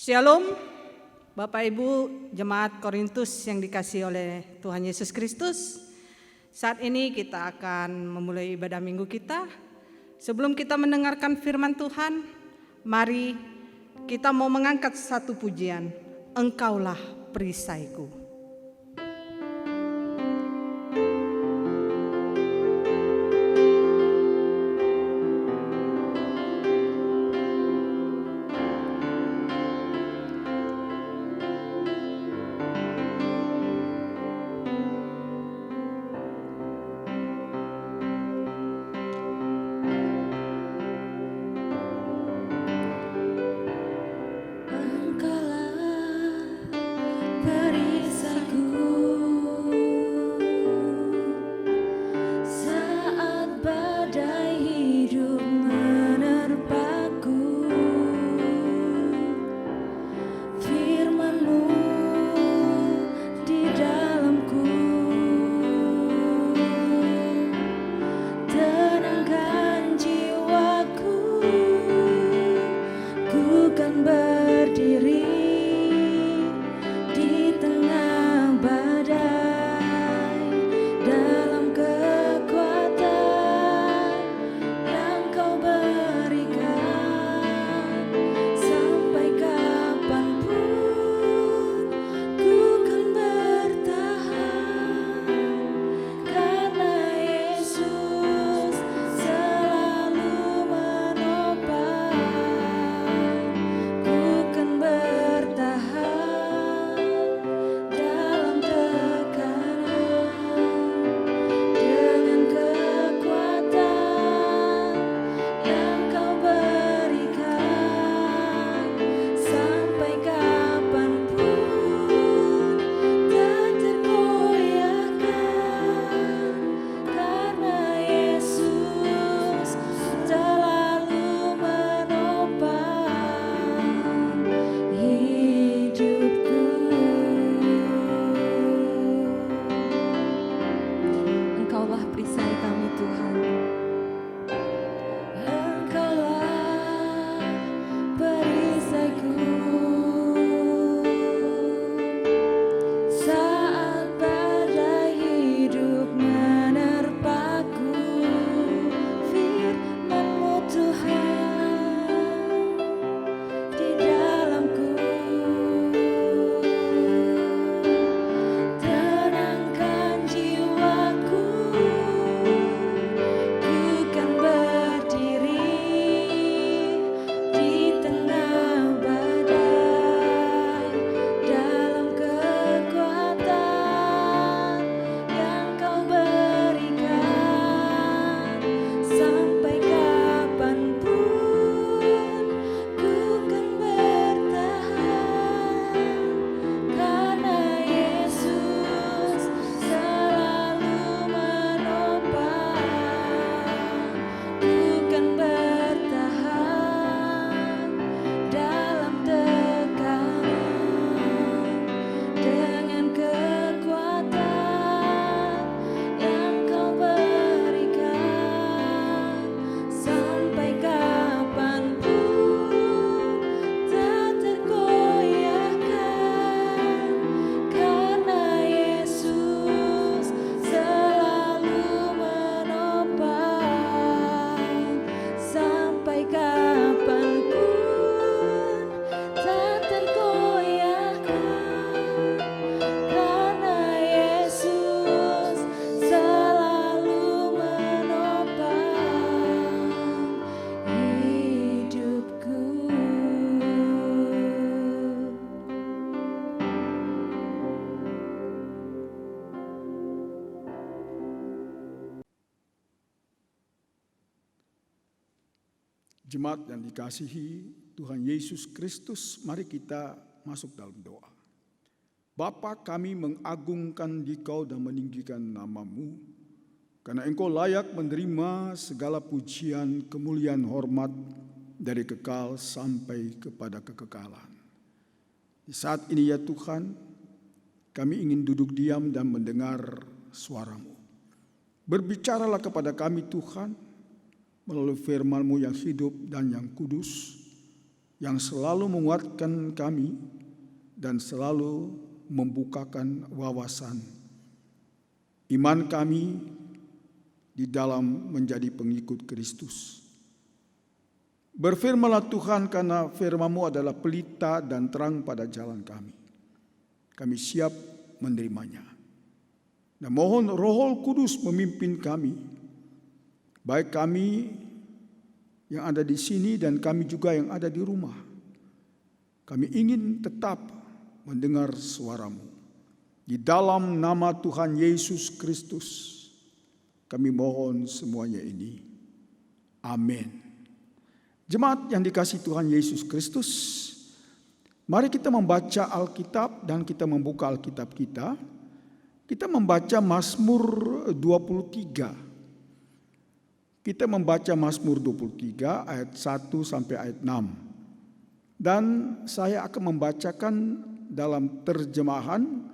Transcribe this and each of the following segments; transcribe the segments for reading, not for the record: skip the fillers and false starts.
Shalom, Bapak Ibu Jemaat Korintus yang dikasihi oleh Tuhan Yesus Kristus. Saat ini kita akan memulai ibadah minggu kita. Sebelum kita mendengarkan firman Tuhan, mari kita mau mengangkat satu pujian, Engkaulah perisaiku. Jemaat yang dikasihi Tuhan Yesus Kristus, mari kita masuk dalam doa. Bapa, kami mengagungkan Dikau dan meninggikan nama-Mu, karena Engkau layak menerima segala pujian, kemuliaan, hormat dari kekal sampai kepada kekekalan. Di saat ini ya Tuhan, kami ingin duduk diam dan mendengar suara-Mu. Berbicaralah kepada kami Tuhan, melalui firman-Mu yang hidup dan yang kudus, yang selalu menguatkan kami dan selalu membukakan wawasan iman kami di dalam menjadi pengikut Kristus. Berfirmanlah Tuhan, karena firman-Mu adalah pelita dan terang pada jalan kami. Kami siap menerimanya. Dan mohon Roh Kudus memimpin kami, baik kami yang ada di sini dan kami juga yang ada di rumah. Kami ingin tetap mendengar suara-Mu. Di dalam nama Tuhan Yesus Kristus, kami mohon semuanya ini. Amin. Jemaat yang dikasihi Tuhan Yesus Kristus, mari kita membaca Alkitab dan kita membuka Alkitab kita. Kita membaca Mazmur 23. Kita membaca Mazmur 23 ayat 1 sampai ayat 6. Dan saya akan membacakan dalam terjemahan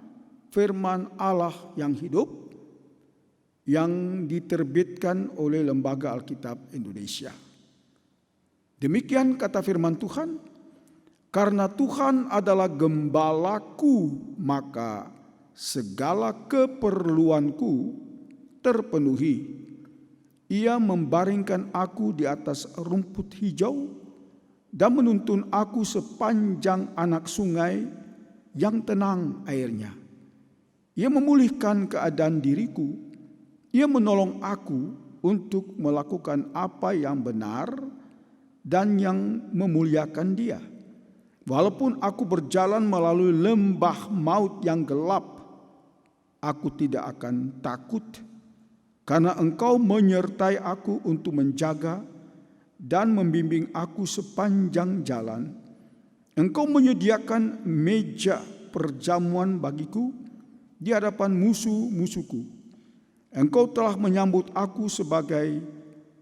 firman Allah yang hidup yang diterbitkan oleh Lembaga Alkitab Indonesia. Demikian kata firman Tuhan, karena Tuhan adalah gembalaku, maka segala keperluanku terpenuhi. Ia membaringkan aku di atas rumput hijau dan menuntun aku sepanjang anak sungai yang tenang airnya. Ia memulihkan keadaan diriku. Ia menolong aku untuk melakukan apa yang benar dan yang memuliakan Dia. Walaupun aku berjalan melalui lembah maut yang gelap, aku tidak akan takut, karena Engkau menyertai aku untuk menjaga dan membimbing aku sepanjang jalan. Engkau menyediakan meja perjamuan bagiku di hadapan musuh-musuhku. Engkau telah menyambut aku sebagai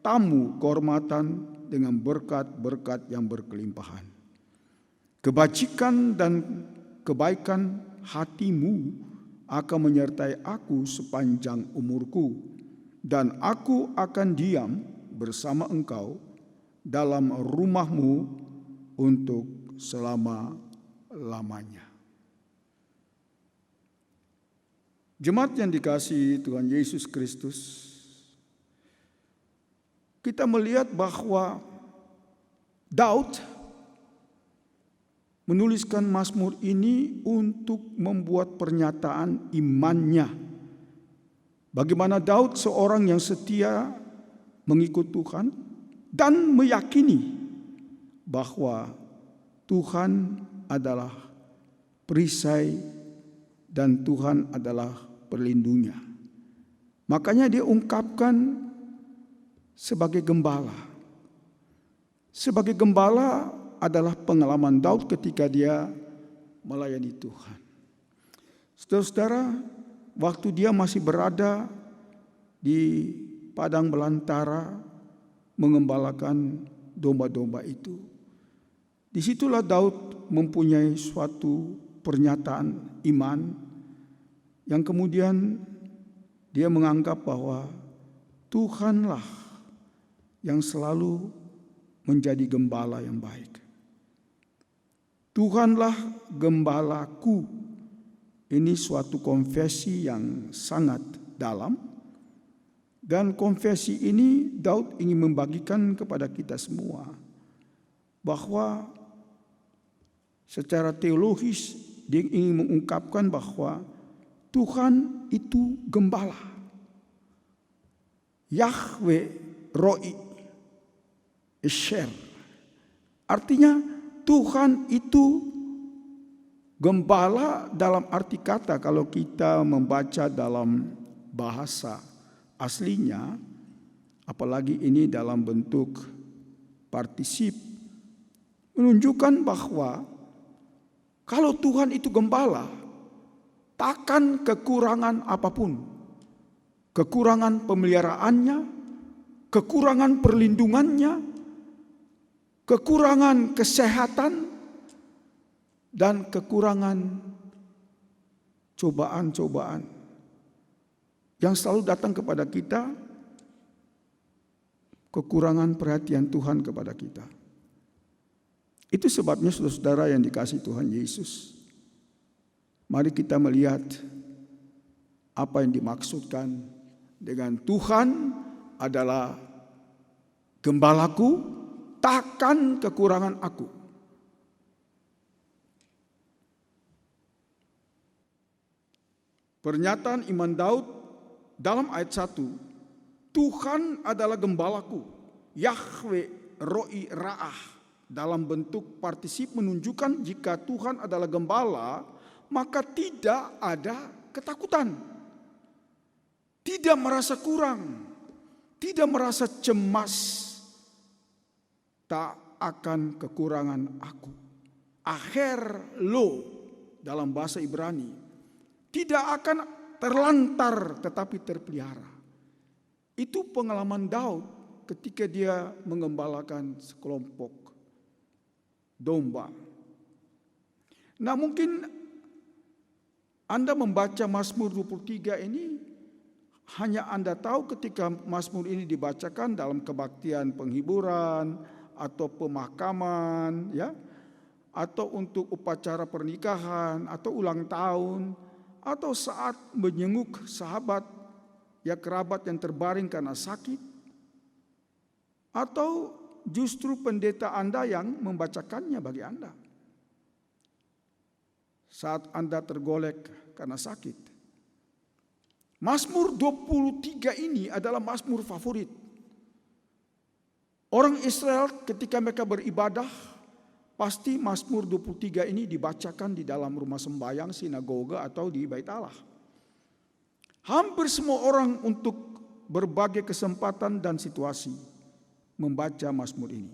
tamu kehormatan dengan berkat-berkat yang berkelimpahan. Kebajikan dan kebaikan hati-Mu akan menyertai aku sepanjang umurku, dan aku akan diam bersama Engkau dalam rumah-Mu untuk selama-lamanya. Jemaat yang dikasihi Tuhan Yesus Kristus, kita melihat bahwa Daud menuliskan Mazmur ini untuk membuat pernyataan imannya. Bagaimana Daud seorang yang setia mengikut Tuhan dan meyakini bahwa Tuhan adalah perisai dan Tuhan adalah perlindungnya. Makanya dia ungkapkan sebagai gembala. Sebagai gembala adalah pengalaman Daud ketika dia melayani Tuhan. Saudara-saudara, waktu dia masih berada di padang belantara mengembalakan domba-domba itu, disitulah Daud mempunyai suatu pernyataan iman yang kemudian dia menganggap bahwa Tuhanlah yang selalu menjadi gembala yang baik. Tuhanlah gembalaku. Ini suatu konfesi yang sangat dalam. Dan konfesi ini Daud ingin membagikan kepada kita semua. Bahwa secara teologis dia ingin mengungkapkan bahwa Tuhan itu gembala. Yahweh Roi Esher. Artinya Tuhan itu gembala dalam arti kata, kalau kita membaca dalam bahasa aslinya, apalagi ini dalam bentuk partisip, menunjukkan bahwa kalau Tuhan itu gembala, takkan kekurangan apapun. Kekurangan pemeliharaannya, kekurangan perlindungannya, kekurangan kesehatan, dan kekurangan cobaan-cobaan yang selalu datang kepada kita, kekurangan perhatian Tuhan kepada kita. Itu sebabnya saudara-saudara yang dikasihi Tuhan Yesus, mari kita melihat apa yang dimaksudkan dengan Tuhan adalah gembalaku, takkan kekurangan aku. Pernyataan iman Daud dalam ayat 1, Tuhan adalah gembalaku, Yahweh Roi Ra'ah, dalam bentuk partisip menunjukkan jika Tuhan adalah gembala, maka tidak ada ketakutan, tidak merasa kurang, tidak merasa cemas, tak akan kekurangan aku. Aher lo dalam bahasa Ibrani, tidak akan terlantar tetapi terpelihara. Itu pengalaman Daud ketika dia mengembalakan sekelompok domba. Nah, mungkin Anda membaca Mazmur 23 ini hanya Anda tahu ketika Mazmur ini dibacakan dalam kebaktian penghiburan atau pemakaman, ya, atau untuk upacara pernikahan atau ulang tahun, atau saat menyenguk sahabat ya kerabat yang terbaring karena sakit, atau justru pendeta Anda yang membacakannya bagi Anda saat Anda tergolek karena sakit. Mazmur 23 ini adalah mazmur favorit orang Israel ketika mereka beribadah. Pasti Mazmur 23 ini dibacakan di dalam rumah sembahyang, sinagoga, atau di bait Allah. Hampir semua orang untuk berbagai kesempatan dan situasi membaca Mazmur ini.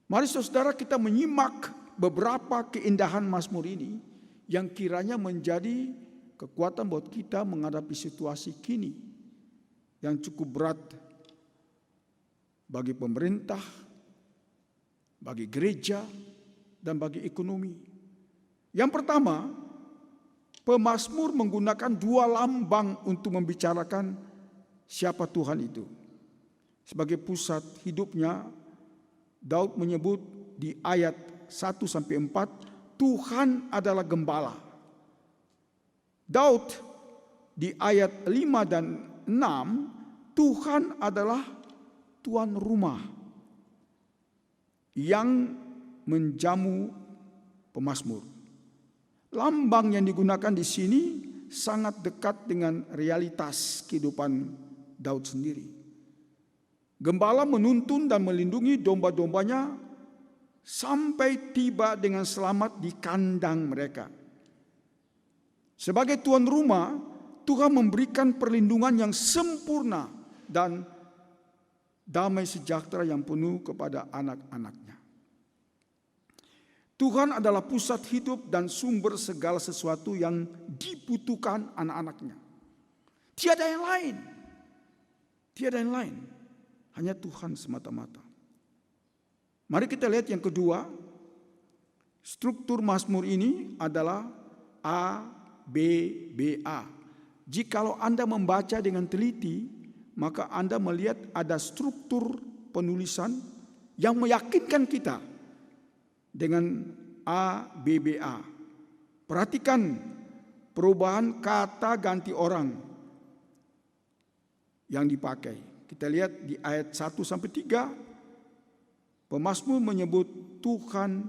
Mari saudara kita menyimak beberapa keindahan Mazmur ini yang kiranya menjadi kekuatan buat kita menghadapi situasi kini yang cukup berat bagi pemerintah, bagi gereja, dan bagi ekonomi. Yang pertama, pemazmur menggunakan dua lambang untuk membicarakan siapa Tuhan itu. Sebagai pusat hidupnya, Daud menyebut di ayat 1-4, Tuhan adalah gembala. Daud di ayat 5 dan 6, Tuhan adalah tuan rumah yang menjamu pemazmur. Lambang yang digunakan di sini sangat dekat dengan realitas kehidupan Daud sendiri. Gembala menuntun dan melindungi domba-dombanya sampai tiba dengan selamat di kandang mereka. Sebagai tuan rumah, Tuhan memberikan perlindungan yang sempurna dan damai sejahtera yang penuh kepada anak-anaknya. Tuhan adalah pusat hidup dan sumber segala sesuatu yang dibutuhkan anak-anaknya. Tiada yang lain. Tiada yang lain. Hanya Tuhan semata-mata. Mari kita lihat yang kedua. Struktur Mazmur ini adalah A, B, B, A. Jikalau Anda membaca dengan teliti, maka Anda melihat ada struktur penulisan yang meyakinkan kita dengan A, B, B, A. Perhatikan perubahan kata ganti orang yang dipakai. Kita lihat di ayat 1-3, pemazmur menyebut Tuhan,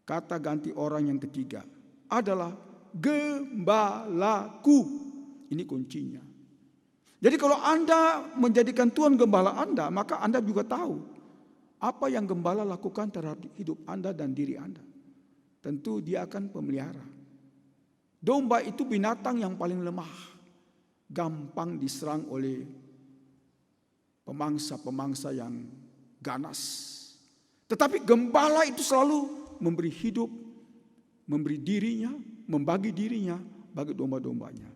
kata ganti orang yang ketiga adalah gembalaku. Ini kuncinya. Jadi kalau Anda menjadikan Tuhan gembala Anda, maka Anda juga tahu apa yang gembala lakukan terhadap hidup Anda dan diri Anda. Tentu dia akan pemelihara. Domba itu binatang yang paling lemah, gampang diserang oleh pemangsa-pemangsa yang ganas. Tetapi gembala itu selalu memberi hidup, memberi dirinya, membagi dirinya bagi domba-dombanya.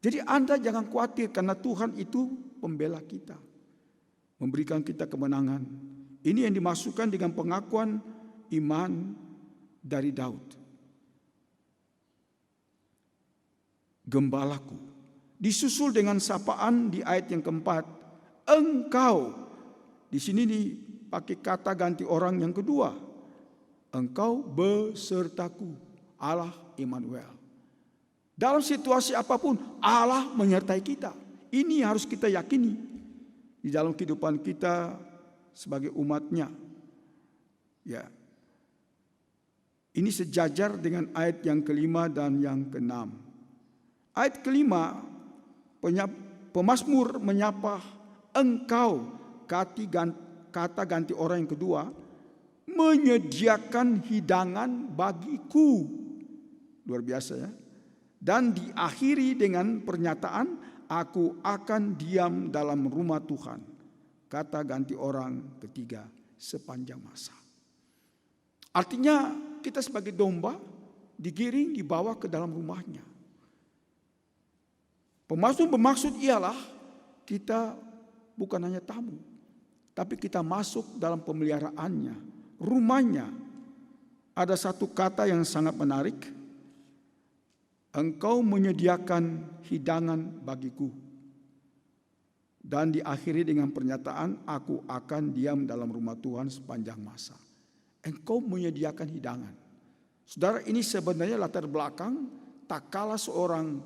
Jadi Anda jangan khawatir karena Tuhan itu pembela kita, memberikan kita kemenangan. Ini yang dimasukkan dengan pengakuan iman dari Daud. Gembalaku. Disusul dengan sapaan di ayat yang keempat. Engkau. Di sini dipakai kata ganti orang yang kedua. Engkau besertaku, Allah Immanuel. Dalam situasi apapun Allah menyertai kita. Ini harus kita yakini di dalam kehidupan kita sebagai umatnya. Ya. Ini sejajar dengan ayat yang kelima dan yang keenam. Ayat kelima, pemazmur menyapa engkau, kata ganti orang yang kedua, menyediakan hidangan bagiku. Luar biasa ya. Dan diakhiri dengan pernyataan, aku akan diam dalam rumah Tuhan. Kata ganti orang ketiga, sepanjang masa. Artinya kita sebagai domba digiring, dibawa ke dalam rumahnya. Pemazmur bermaksud ialah kita bukan hanya tamu, tapi kita masuk dalam pemeliharaannya, rumahnya. Ada satu kata yang sangat menarik. Engkau menyediakan hidangan bagiku. Dan diakhiri dengan pernyataan, aku akan diam dalam rumah Tuhan sepanjang masa. Engkau menyediakan hidangan. Saudara, ini sebenarnya latar belakang tak kalah seorang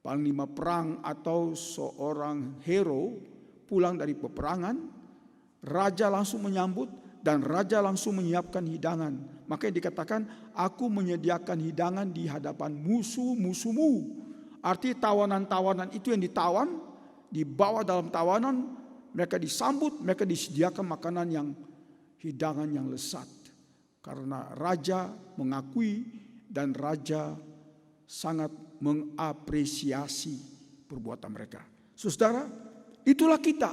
panglima perang atau seorang hero pulang dari peperangan, raja langsung menyambut dan raja langsung menyiapkan hidangan. Makanya dikatakan, aku menyediakan hidangan di hadapan musuh-musuhmu. Arti tawanan-tawanan itu yang ditawan, dibawa dalam tawanan, mereka disambut, mereka disediakan makanan yang hidangan yang lezat. Karena raja mengakui dan raja sangat mengapresiasi perbuatan mereka. Saudara, itulah kita.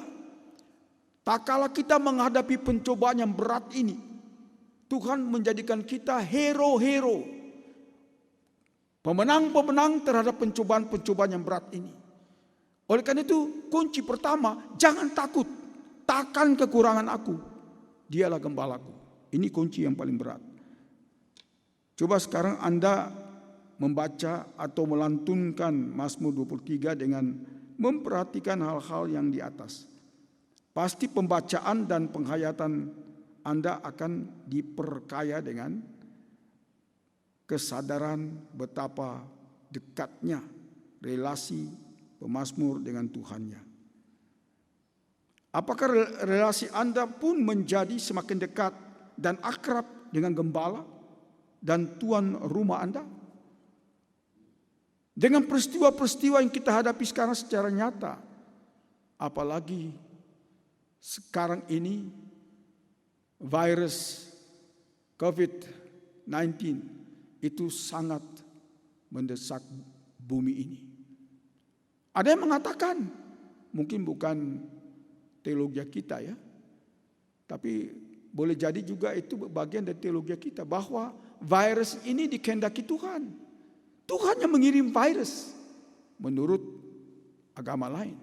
Tak kala kita menghadapi pencobaan yang berat ini, Tuhan menjadikan kita hero-hero, pemenang-pemenang terhadap pencobaan-pencobaan yang berat ini. Oleh karena itu, kunci pertama, jangan takut, takkan kekurangan aku. Dialah gembalaku. Ini kunci yang paling berat. Coba sekarang Anda membaca atau melantunkan Mazmur 23 dengan memperhatikan hal-hal yang di atas. Pasti pembacaan dan penghayatan Anda akan diperkaya dengan kesadaran betapa dekatnya relasi pemazmur dengan Tuhannya. Apakah relasi Anda pun menjadi semakin dekat dan akrab dengan gembala dan tuan rumah Anda? Dengan peristiwa-peristiwa yang kita hadapi sekarang secara nyata, apalagi sekarang ini virus COVID-19 itu sangat mendesak bumi ini. Ada yang mengatakan, mungkin bukan teologi kita ya, tapi boleh jadi juga itu bagian dari teologi kita, bahwa virus ini dikehendaki Tuhan. Tuhan yang mengirim virus menurut agama lain.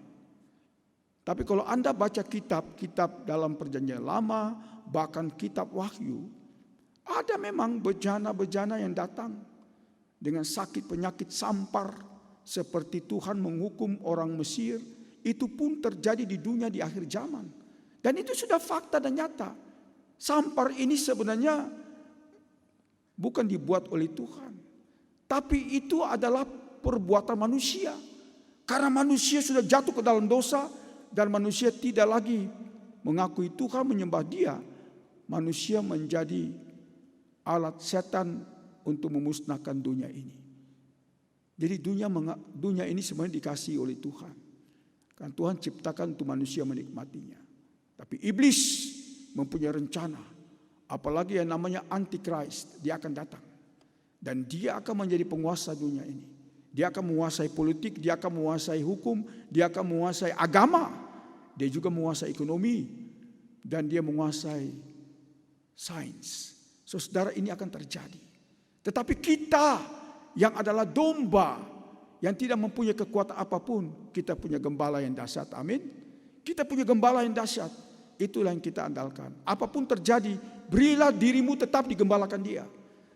Tapi kalau Anda baca kitab-kitab dalam perjanjian lama, bahkan kitab Wahyu, ada memang bejana-bejana yang datang dengan sakit penyakit sampar, seperti Tuhan menghukum orang Mesir. Itu pun terjadi di dunia di akhir zaman. Dan itu sudah fakta dan nyata. Sampar ini sebenarnya bukan dibuat oleh Tuhan, tapi itu adalah perbuatan manusia. Karena manusia sudah jatuh ke dalam dosa dan manusia tidak lagi mengakui Tuhan, menyembah Dia. Manusia menjadi alat setan untuk memusnahkan dunia ini. Jadi dunia ini sebenarnya dikasihi oleh Tuhan. Kan Tuhan ciptakan untuk manusia menikmatinya. Tapi iblis mempunyai rencana, apalagi yang namanya Antichrist, dia akan datang. Dan dia akan menjadi penguasa dunia ini. Dia akan menguasai politik, dia akan menguasai hukum, dia akan menguasai agama. Dia juga menguasai ekonomi. Dan dia menguasai sains. Saudara, ini akan terjadi. Tetapi kita yang adalah domba, yang tidak mempunyai kekuatan apapun, kita punya gembala yang dahsyat. Amin. Kita punya gembala yang dahsyat. Itulah yang kita andalkan. Apapun terjadi, berilah dirimu tetap digembalakan Dia.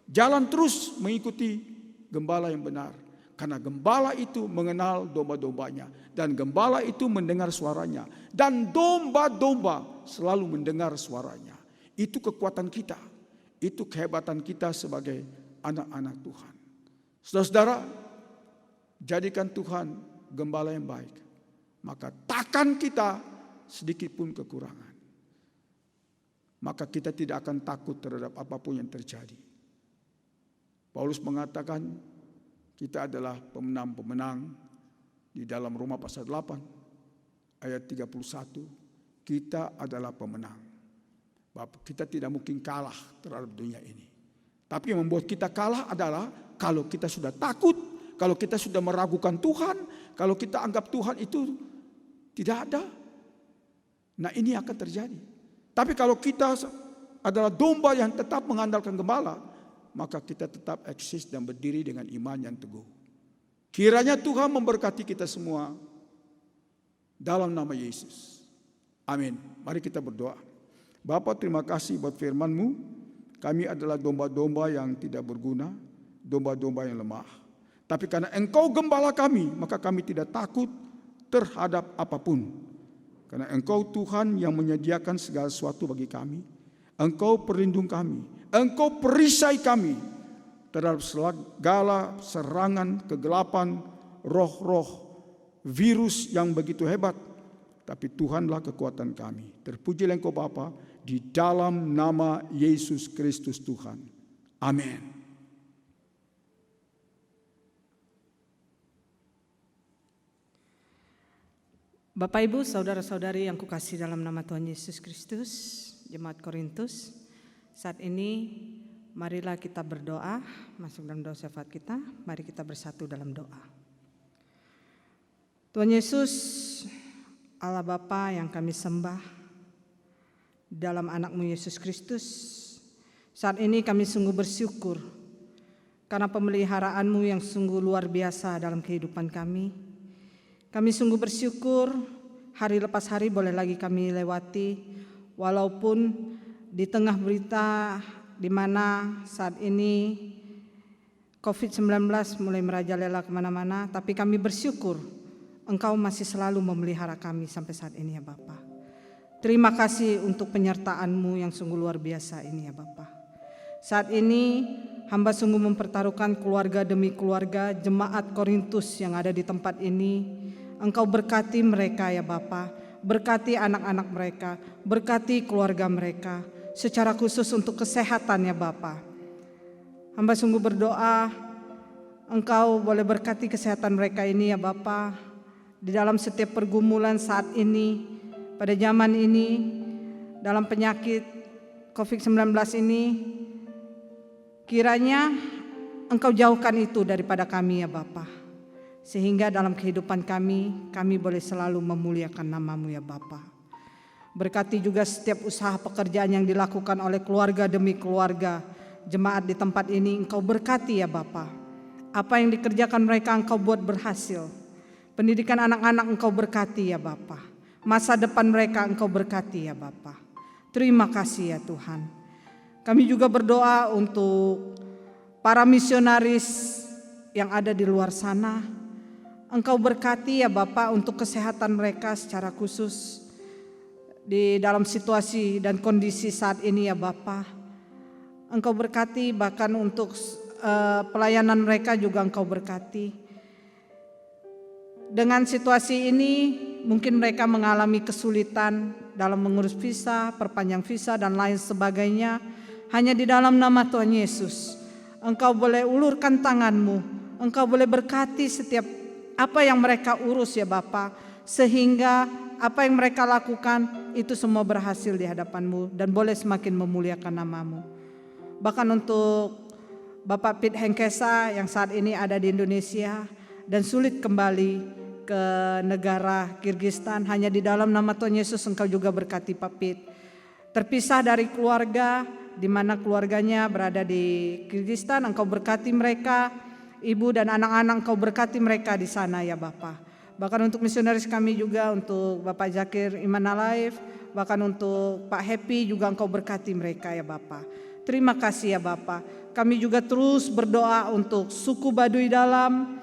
Jalan terus mengikuti gembala yang benar. Karena gembala itu mengenal domba-dombanya. Dan gembala itu mendengar suaranya. Dan domba-domba selalu mendengar suaranya. Itu kekuatan kita, itu kehebatan kita sebagai anak-anak Tuhan. Saudara-saudara, jadikan Tuhan gembala yang baik, maka takkan kita sedikit pun kekurangan. Maka kita tidak akan takut terhadap apapun yang terjadi. Paulus mengatakan kita adalah pemenang-pemenang di dalam Roma pasal 8 ayat 31. Kita adalah pemenang. Kita tidak mungkin kalah terhadap dunia ini. Tapi yang membuat kita kalah adalah kalau kita sudah takut, kalau kita sudah meragukan Tuhan, kalau kita anggap Tuhan itu tidak ada. Nah, ini akan terjadi. Tapi kalau kita adalah domba yang tetap mengandalkan gembala, maka kita tetap eksis dan berdiri dengan iman yang teguh. Kiranya Tuhan memberkati kita semua dalam nama Yesus. Amin. Mari kita berdoa. Bapa, terima kasih buat firman-Mu. Kami adalah domba-domba yang tidak berguna, domba-domba yang lemah. Tapi karena Engkau gembala kami, maka kami tidak takut terhadap apapun. Karena Engkau Tuhan yang menyediakan segala sesuatu bagi kami. Engkau perlindung kami. Engkau perisai kami terhadap segala serangan kegelapan, roh-roh, virus yang begitu hebat. Tapi Tuhanlah kekuatan kami. Terpujilah Engkau Bapa, di dalam nama Yesus Kristus Tuhan. Amin. Bapak Ibu, saudara-saudari yang kukasihi dalam nama Tuhan Yesus Kristus, Jemaat Korintus, saat ini marilah kita berdoa, masuk dalam doa syafaat kita, mari kita bersatu dalam doa. Tuhan Yesus, Allah Bapa yang kami sembah, dalam anak-Mu Yesus Kristus, saat ini kami sungguh bersyukur karena pemeliharaan-Mu yang sungguh luar biasa dalam kehidupan kami. Kami sungguh bersyukur hari lepas hari boleh lagi kami lewati, walaupun di tengah berita di mana saat ini COVID-19 mulai merajalela kemana-mana, tapi kami bersyukur Engkau masih selalu memelihara kami sampai saat ini ya Bapa. Terima kasih untuk penyertaan-Mu yang sungguh luar biasa ini ya Bapa. Saat ini hamba sungguh mempertaruhkan keluarga demi keluarga jemaat Korintus yang ada di tempat ini. Engkau berkati mereka ya Bapa, berkati anak-anak mereka, berkati keluarga mereka, secara khusus untuk kesehatan ya Bapa. Hamba sungguh berdoa Engkau boleh berkati kesehatan mereka ini ya Bapa. Di dalam setiap pergumulan saat ini, pada zaman ini, dalam penyakit COVID-19 ini, kiranya Engkau jauhkan itu daripada kami ya Bapa. Sehingga dalam kehidupan kami boleh selalu memuliakan nama-Mu ya Bapa. Berkati juga setiap usaha pekerjaan yang dilakukan oleh keluarga demi keluarga jemaat di tempat ini, Engkau berkati ya Bapa. Apa yang dikerjakan mereka Engkau buat berhasil. Pendidikan anak-anak Engkau berkati ya Bapa. Masa depan mereka Engkau berkati ya Bapa. Terima kasih ya Tuhan. Kami juga berdoa untuk para misionaris yang ada di luar sana. Engkau berkati ya Bapa untuk kesehatan mereka secara khusus di dalam situasi dan kondisi saat ini ya Bapa. Engkau berkati bahkan untuk pelayanan mereka juga Engkau berkati. Dengan situasi ini mungkin mereka mengalami kesulitan dalam mengurus visa, perpanjang visa dan lain sebagainya. Hanya di dalam nama Tuhan Yesus, Engkau boleh ulurkan tangan-Mu, Engkau boleh berkati setiap apa yang mereka urus ya Bapa, sehingga apa yang mereka lakukan itu semua berhasil di hadapan-Mu dan boleh semakin memuliakan nama-Mu. Bahkan untuk Bapak Pit Hengkesa yang saat ini ada di Indonesia dan sulit kembali ke negara Kirgistan, hanya di dalam nama Tuhan Yesus Engkau juga berkati Pak Pit. Terpisah dari keluarga, di mana keluarganya berada di Kirgistan, Engkau berkati mereka, ibu dan anak-anak Engkau berkati mereka di sana ya Bapa. Bahkan untuk misionaris kami juga, untuk Bapak Zakir Iman Alaif, bahkan untuk Pak Happy juga Engkau berkati mereka ya Bapa. Terima kasih ya Bapa. Kami juga terus berdoa untuk suku Baduy Dalam.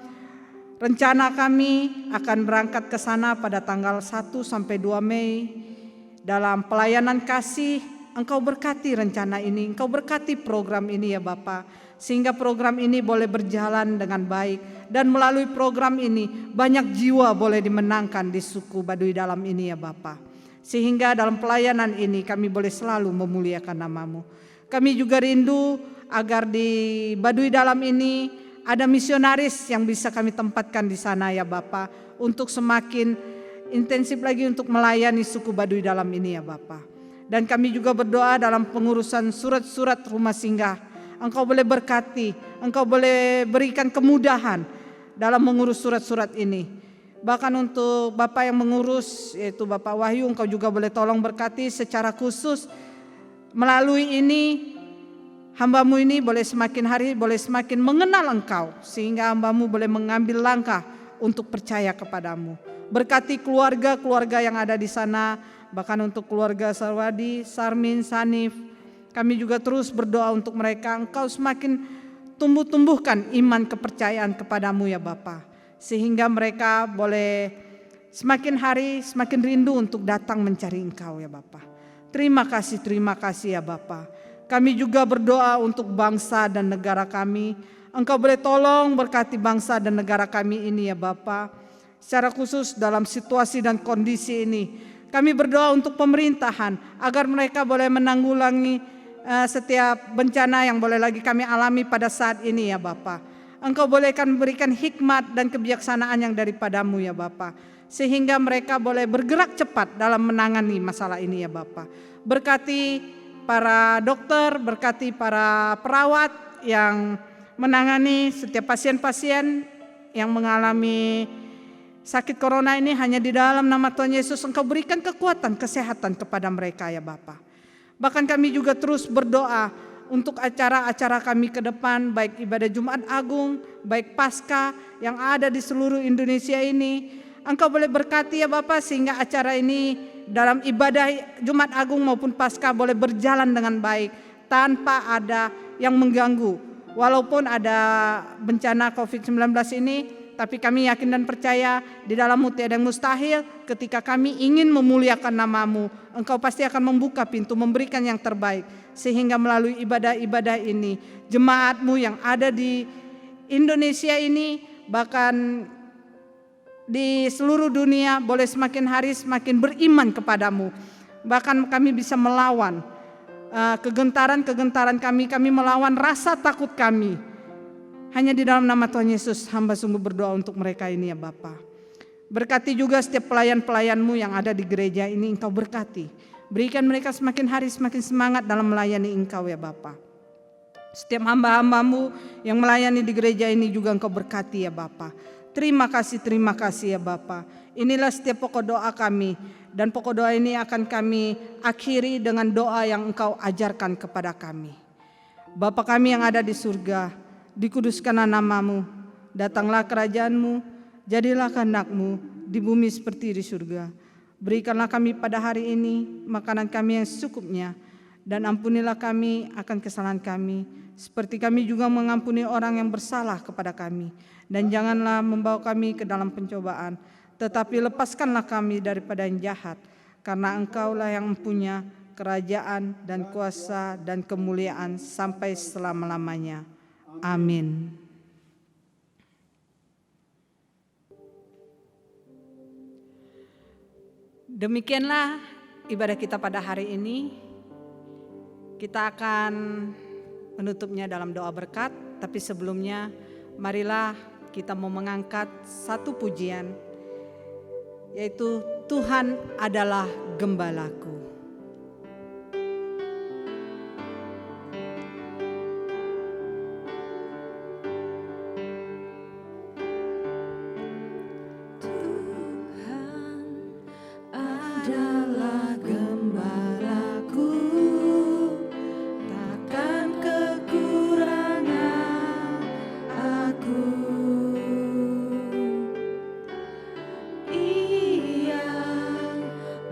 Rencana kami akan berangkat ke sana pada tanggal 1 sampai 2 Mei dalam pelayanan kasih Engkau berkati rencana ini, Engkau berkati program ini ya Bapa, sehingga program ini boleh berjalan dengan baik, dan melalui program ini banyak jiwa boleh dimenangkan di suku Baduy Dalam ini ya Bapa. Sehingga dalam pelayanan ini kami boleh selalu memuliakan nama-Mu. Kami juga rindu agar di Baduy Dalam ini ada misionaris yang bisa kami tempatkan di sana ya Bapa, untuk semakin intensif lagi untuk melayani suku Baduy Dalam ini ya Bapa. Dan kami juga berdoa dalam pengurusan surat-surat rumah singgah. Engkau boleh berkati, Engkau boleh berikan kemudahan dalam mengurus surat-surat ini. Bahkan untuk Bapak yang mengurus, yaitu Bapak Wahyu, Engkau juga boleh tolong berkati secara khusus. Melalui ini, hamba-Mu ini boleh semakin hari boleh semakin mengenal Engkau, sehingga hamba-Mu boleh mengambil langkah untuk percaya kepadamu. Berkati keluarga-keluarga yang ada di sana, bahkan untuk keluarga Sarwadi, Sarmin, Sanif. Kami juga terus berdoa untuk mereka. Engkau semakin tumbuhkan iman kepercayaan kepadamu ya Bapa, sehingga mereka boleh semakin hari semakin rindu untuk datang mencari Engkau ya Bapa. Terima kasih ya Bapa. Kami juga berdoa untuk bangsa dan negara kami. Engkau boleh tolong berkati bangsa dan negara kami ini ya Bapa. Secara khusus dalam situasi dan kondisi ini, kami berdoa untuk pemerintahan agar mereka boleh menanggulangi setiap bencana yang boleh lagi kami alami pada saat ini ya Bapa. Engkau bolehkan berikan hikmat dan kebijaksanaan yang daripada-Mu ya Bapa, sehingga mereka boleh bergerak cepat dalam menangani masalah ini ya Bapa. Berkati para dokter, berkati para perawat yang menangani setiap pasien-pasien yang mengalami sakit corona ini. Hanya di dalam nama Tuhan Yesus Engkau berikan kekuatan, kesehatan kepada mereka ya Bapa. Bahkan kami juga terus berdoa untuk acara-acara kami ke depan, baik ibadah Jumat Agung, baik Paskah yang ada di seluruh Indonesia ini. Engkau boleh berkati ya Bapa, sehingga acara ini dalam ibadah Jumat Agung maupun Paskah boleh berjalan dengan baik tanpa ada yang mengganggu. Walaupun ada bencana COVID-19 ini, tapi kami yakin dan percaya di dalam-Mu tiada yang mustahil. Ketika kami ingin memuliakan nama-Mu, Engkau pasti akan membuka pintu, memberikan yang terbaik, sehingga melalui ibadah-ibadah ini jemaat-Mu yang ada di Indonesia ini, bahkan di seluruh dunia boleh semakin hari semakin beriman kepadamu. Bahkan kami bisa melawan kegentaran kami melawan rasa takut kami. Hanya di dalam nama Tuhan Yesus hamba sungguh berdoa untuk mereka ini ya Bapa. Berkati juga setiap pelayan-pelayan-Mu yang ada di gereja ini, Engkau berkati. Berikan mereka semakin hari semakin semangat dalam melayani Engkau ya Bapa. Setiap hamba-hamba-Mu yang melayani di gereja ini juga Engkau berkati ya Bapa. Terima kasih ya Bapa. Inilah setiap pokok doa kami, dan pokok doa ini akan kami akhiri dengan doa yang Engkau ajarkan kepada kami. Bapa kami yang ada di surga, dikuduskanlah nama-Mu, datanglah kerajaan-Mu, jadilah kehendak-Mu di bumi seperti di surga. Berikanlah kami pada hari ini makanan kami yang secukupnya, dan ampunilah kami akan kesalahan kami, seperti kami juga mengampuni orang yang bersalah kepada kami. Dan janganlah membawa kami ke dalam pencobaan, tetapi lepaskanlah kami daripada yang jahat, karena Engkaulah yang mempunyai kerajaan dan kuasa dan kemuliaan sampai selama-lamanya. Amin. Demikianlah ibadah kita pada hari ini. Kita akan menutupnya dalam doa berkat, tapi sebelumnya marilah kita mau mengangkat satu pujian, yaitu Tuhan adalah gembalaku.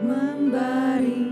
Memberi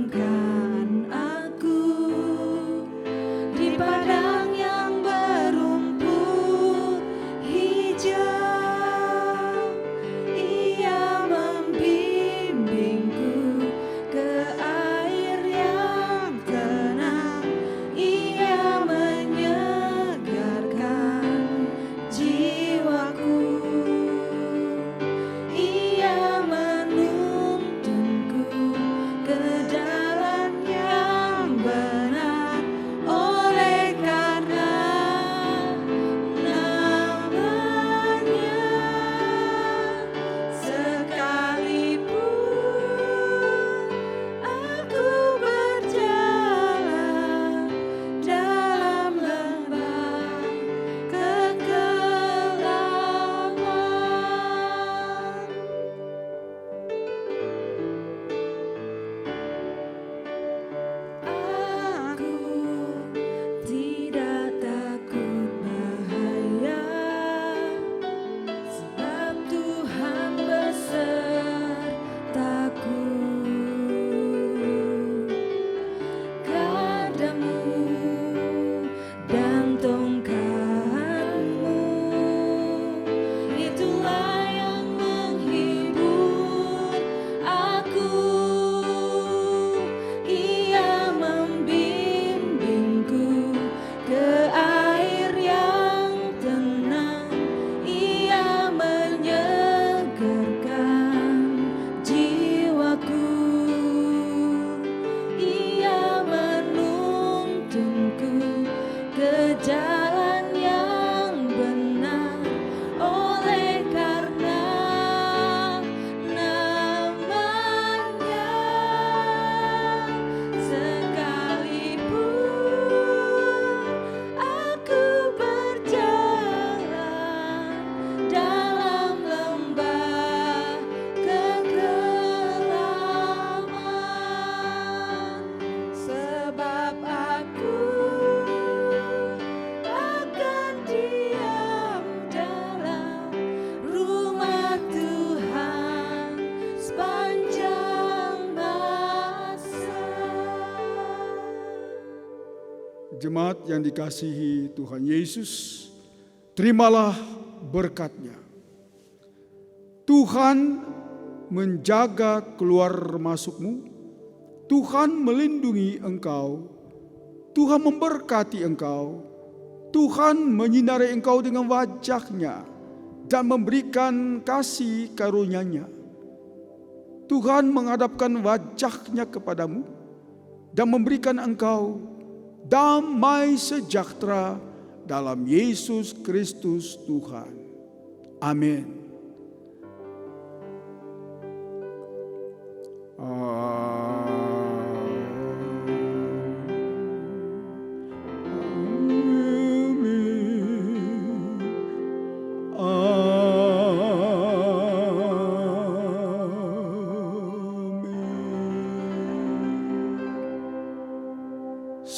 Jemaat yang dikasihi Tuhan Yesus, terimalah berkat-Nya. Tuhan menjaga keluar masukmu, Tuhan melindungi engkau, Tuhan memberkati engkau, Tuhan menyinari engkau dengan wajah-Nya dan memberikan kasih karunia-Nya. Tuhan menghadapkan wajah-Nya kepadamu dan memberikan engkau damai sejahtera dalam Yesus Kristus Tuhan. Amin.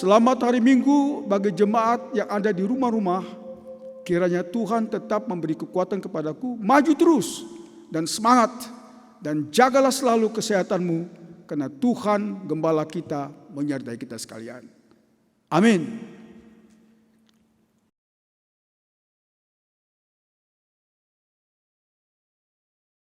Selamat hari Minggu bagi jemaat yang ada di rumah-rumah. Kiranya Tuhan tetap memberi kekuatan kepadaku, maju terus dan semangat, dan jagalah selalu kesehatanmu, karena Tuhan Gembala kita menyertai kita sekalian. Amin.